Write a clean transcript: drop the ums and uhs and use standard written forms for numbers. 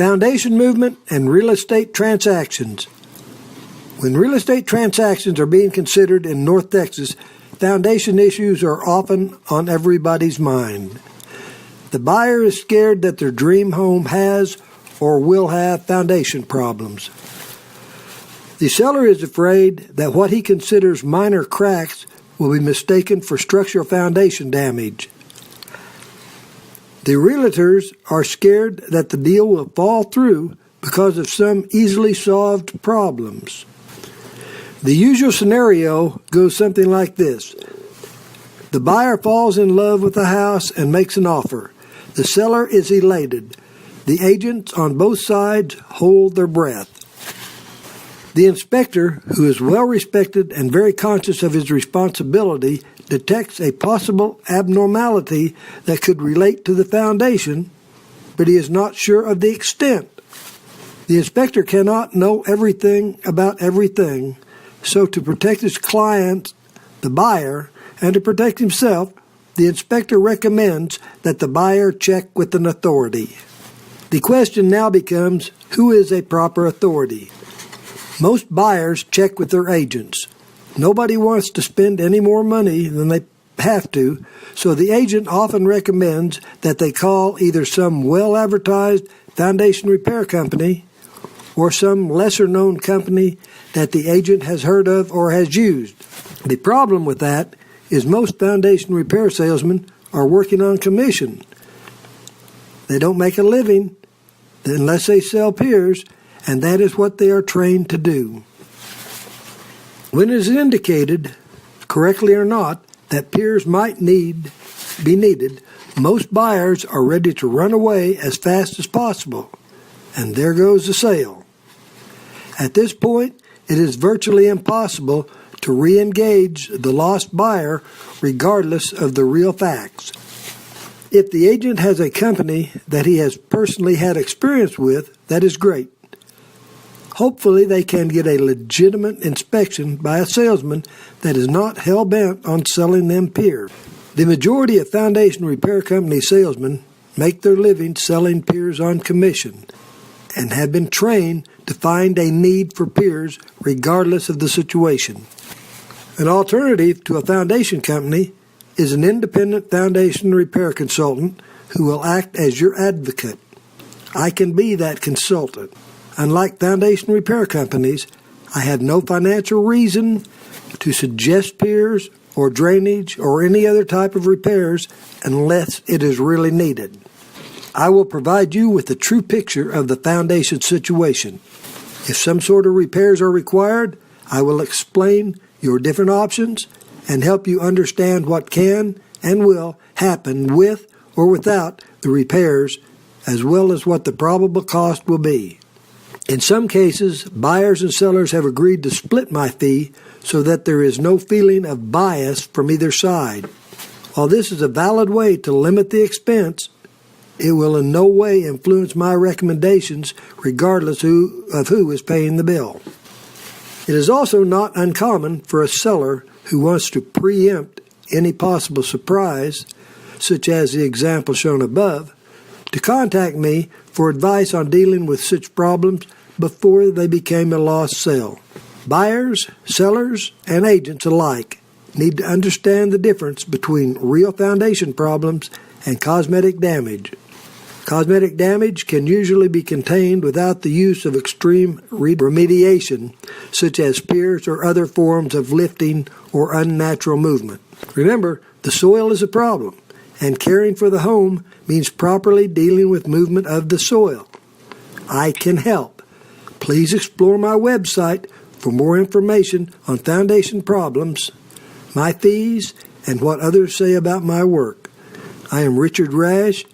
Foundation movement and real estate transactions. When real estate transactions are being considered in North Texas, foundation issues are often on everybody's mind. The buyer is scared that their dream home has or will have foundation problems. The seller is afraid that what he considers minor cracks will be mistaken for structural foundation damage. The realtors are scared that the deal will fall through because of some easily solved problems. The usual scenario goes something like this. The buyer falls in love with the house and makes an offer. The seller is elated. The agents on both sides hold their breath. The inspector, who is well respected and very conscious of his responsibility, detects a possible abnormality that could relate to the foundation, but he is not sure of the extent. The inspector cannot know everything about everything, so to protect his client, the buyer, and to protect himself, the inspector recommends that the buyer check with an authority. The question now becomes, who is a proper authority? Most buyers check with their agents. Nobody wants to spend any more money than they have to, so the agent often recommends that they call either some well-advertised foundation repair company or some lesser-known company that the agent has heard of or has used. The problem with that is most foundation repair salesmen are working on commission. They don't make a living unless they sell piers, and that is what they are trained to do. When it is indicated, correctly or not, that piers might be needed, most buyers are ready to run away as fast as possible, and there goes the sale. At this point, it is virtually impossible to re-engage the lost buyer regardless of the real facts. If the agent has a company that he has personally had experience with, that is great. Hopefully they can get a legitimate inspection by a salesman that is not hell-bent on selling them piers. The majority of foundation repair company salesmen make their living selling piers on commission and have been trained to find a need for piers regardless of the situation. An alternative to a foundation company is an independent foundation repair consultant who will act as your advocate. I can be that consultant. Unlike foundation repair companies, I have no financial reason to suggest piers or drainage or any other type of repairs unless it is really needed. I will provide you with a true picture of the foundation situation. If some sort of repairs are required, I will explain your different options and help you understand what can and will happen with or without the repairs, as well as what the probable cost will be. In some cases, buyers and sellers have agreed to split my fee so that there is no feeling of bias from either side. While this is a valid way to limit the expense, it will in no way influence my recommendations regardless of who is paying the bill. It is also not uncommon for a seller who wants to preempt any possible surprise, such as the example shown above, to contact me for advice on dealing with such problems before they became a lost sale. Buyers, sellers, and agents alike need to understand the difference between real foundation problems and cosmetic damage. Cosmetic damage can usually be contained without the use of extreme remediation, such as piers or other forms of lifting or unnatural movement. Remember, the soil is a problem, and caring for the home means properly dealing with movement of the soil. I can help. Please explore my website for more information on foundation problems, my fees, and what others say about my work. I am Richard Rash,